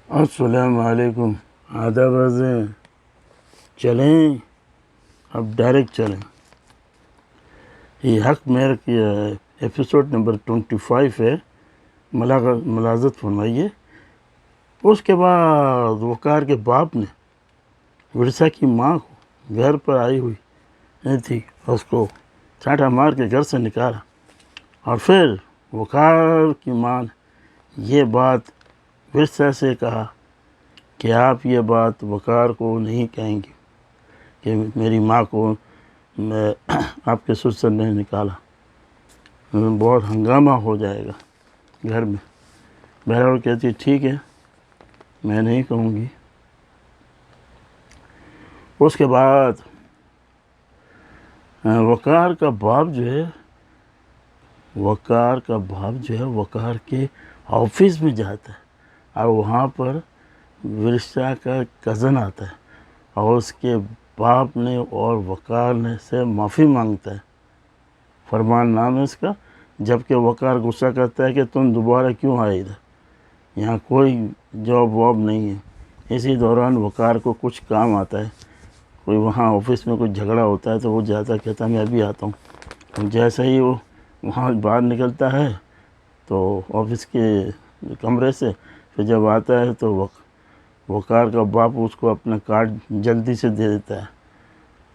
السلام علیکم. آداب عرضیں. چلیں اب ڈائریکٹ چلیں. یہ حق مہر کی ایپیسوڈ نمبر 25 ہے. ملاحظت فرمائیے. اس کے بعد وقار کے باپ نے ورثہ کی ماں کو گھر پر آئی ہوئی نہیں تھی، اس کو چانٹا مار کے گھر سے نکالا، اور پھر وقار کی ماں نے یہ بات ورثہ سے کہا کہ آپ یہ بات وقار کو نہیں کہیں گے کہ میری ماں کو میں آپ کے سسر نے نکالا، بہت ہنگامہ ہو جائے گا گھر میں. بہرحال کہتی ہے ٹھیک ہے میں نہیں کہوں گی. اس کے بعد وقار کا باپ جو ہے وقار کے آفس میں جاتا ہے، اور وہاں پر ورثہ کا کزن آتا ہے اور اس کے باپ نے اور وقار نے سے معافی مانگتا ہے. فرمان نام ہے اس کا. جبکہ وقار غصہ کرتا ہے کہ تم دوبارہ کیوں آئے ادھر، یہاں کوئی جاب واب نہیں ہے. اسی دوران وقار کو کچھ کام آتا ہے، کوئی وہاں آفس میں کوئی جھگڑا ہوتا ہے تو وہ جاتا کہتا ہے میں ابھی آتا ہوں. جیسے ہی وہ وہاں باہر نکلتا ہے تو آفس کے کمرے سے، پھر جب آتا ہے تو وقار کا باپ اس کو اپنا کارڈ جلدی سے دے دیتا ہے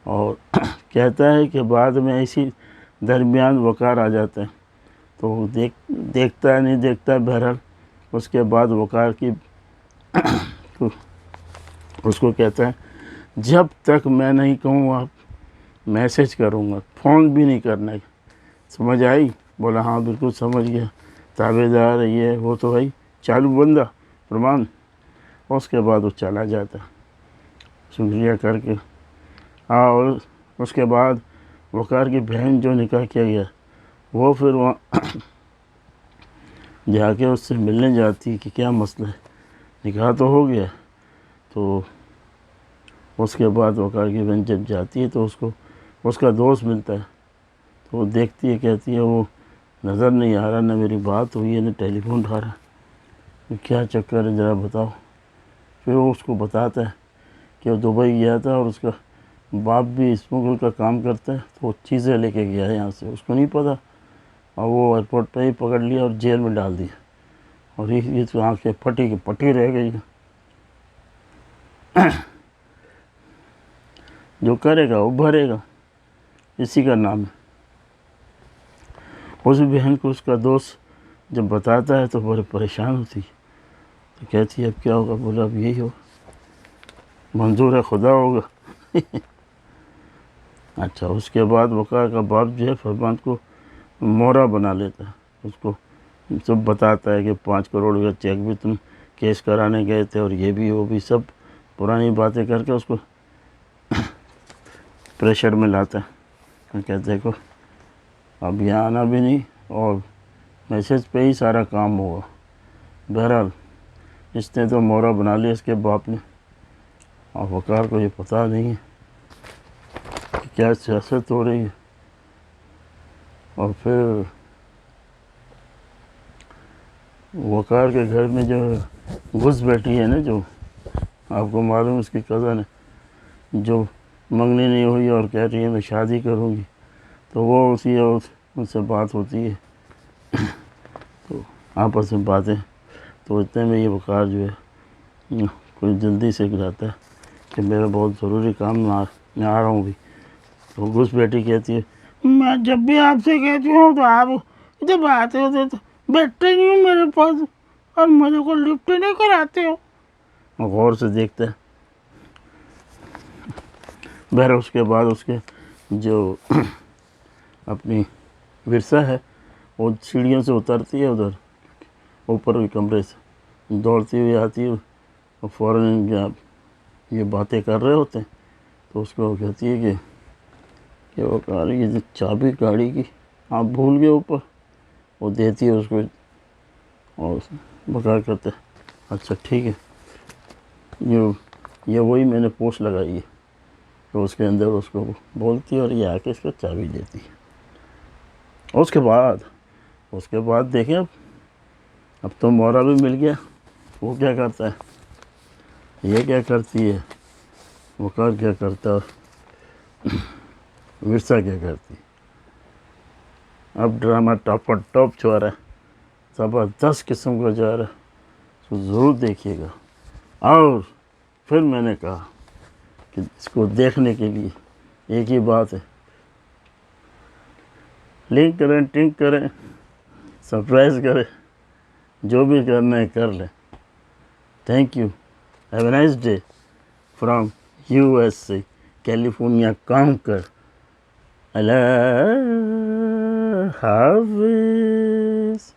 اور کہتا ہے کہ بعد میں اسی درمیان وقار آ جاتا ہے تو وہ دیکھتا ہے نہیں دیکھتا ہے. بہرحال اس کے بعد وقار کی اس کو کہتا ہے جب تک میں نہیں کہوں آپ میسج کروں گا، فون بھی نہیں کرنا ہے. سمجھ آئی؟ بولا ہاں بالکل سمجھ گیا. تابع دار یہ وہ تو بھائی چالو بندہ فرمان. اس کے بعد وہ چلا جاتا شکریہ کر کے. اور اس کے بعد وقار کی بہن جو نکاح کیا گیا وہ پھر وہاں جا کے اس سے ملنے جاتی کہ کیا مسئلہ ہے، نکاح تو ہو گیا. تو اس کے بعد وقار کی بہن جب جاتی ہے تو اس کو اس کا دوست ملتا ہے تو وہ دیکھتی ہے، کہتی ہے وہ نظر نہیں آ رہا، نہ میری بات ہوئی ہے نہ ٹیلی فون اٹھا رہا، کیا چکر ہے ذرا بتاؤ. پھر وہ اس کو بتاتا ہے کہ وہ دبئی گیا تھا اور اس کا باپ بھی اسمگل کا کام کرتا ہے تو وہ چیزیں لے کے گیا ہے یہاں سے، اس کو نہیں پتہ، اور وہ ایئرپورٹ پہ ہی پکڑ لیا اور جیل میں ڈال دیا. اور یہ تو آنکھیں پھٹی کی پٹی رہ گئی. جو کرے گا وہ بھرے گا، اسی کا نام ہے. اس بہن کو اس کا دوست جب بتاتا ہے تو بڑے پریشان ہوتی ہے، تو کہتی ہے اب کیا ہوگا؟ بولا اب یہی ہوگا، منظور ہے خدا ہوگا. اچھا اس کے بعد وقار کا باپ جو ہے فرمان کو مورا بنا لیتا ہے، اس کو سب بتاتا ہے کہ 5 کروڑ کا چیک بھی تم کیس کرانے گئے تھے اور یہ بھی وہ بھی، سب پرانی باتیں کر کے اس کو پریشر میں لاتا ہے. کہ دیکھو اب یہاں آنا بھی نہیں اور میسج پہ ہی سارا کام ہوگا. بہرحال اس نے تو مورا بنا لیا اس کے باپ نے، اور وقار کو یہ پتہ نہیں ہے کہ کیا سیاست ہو رہی ہے. اور پھر وقار کے گھر میں جو گھس بیٹھی ہے نا، جو آپ کو معلوم اس کی کزن ہے جو منگنی نہیں ہوئی اور کہہ رہی ہے میں شادی کروں گی، تو وہ اسی ان سے بات ہوتی ہے تو آپس میں باتیں، تو اتنے میں یہ وقار جو ہے کوئی جلدی سے جاتا ہے کہ میرا بہت ضروری کام میں آ رہا ہوں بھی. تو گھس بیٹھی کہتی ہے میں جب بھی آپ سے کہتی ہوں تو آپ جب آتے ہوتے تو بیٹھتے نہیں ہوں میرے پاس اور مجھے کو لفٹ نہیں کراتے ہو. غور سے دیکھتا ہے. بہرحال اس کے بعد اس کے جو اپنی ورثہ ہے وہ سیڑھیوں سے اترتی ہے ادھر اوپر کے کمرے سے، دوڑتی ہوئی آتی ہے اور فوراً یہ باتیں کر رہے ہوتے ہیں تو اس کو کہتی ہے کہ وہ کہہ رہی ہے چابی گاڑی کی آپ بھول گئے اوپر، وہ دیتی ہے اس کو اور بکار کرتے اچھا ٹھیک ہے یہ وہی میں نے پوسٹ لگائی ہے. تو اس کے اندر اس کو بولتی ہے اور یہ آ کے اس کو چابی دیتی ہے. اس کے بعد دیکھیں اب تو مورا بھی مل گیا. وہ کیا کرتا ہے یہ کیا کرتی ہے، وقار کیا کرتا، ورثہ کیا کرتی. اب ڈرامہ ٹاپ پر ٹاپ جو آ رہا ہے، زبردست قسم کا جا رہا ہے، اس کو ضرور دیکھیے گا. اور پھر میں نے کہا کہ اس کو دیکھنے کے لیے ایک ہی بات ہے، لنک کریں، ٹنک کریں، سرپرائز کریں، جو بھی کرنا ہے کر لیں. Thank you. Have a nice day from USA California کانکر. اللہ حافظ.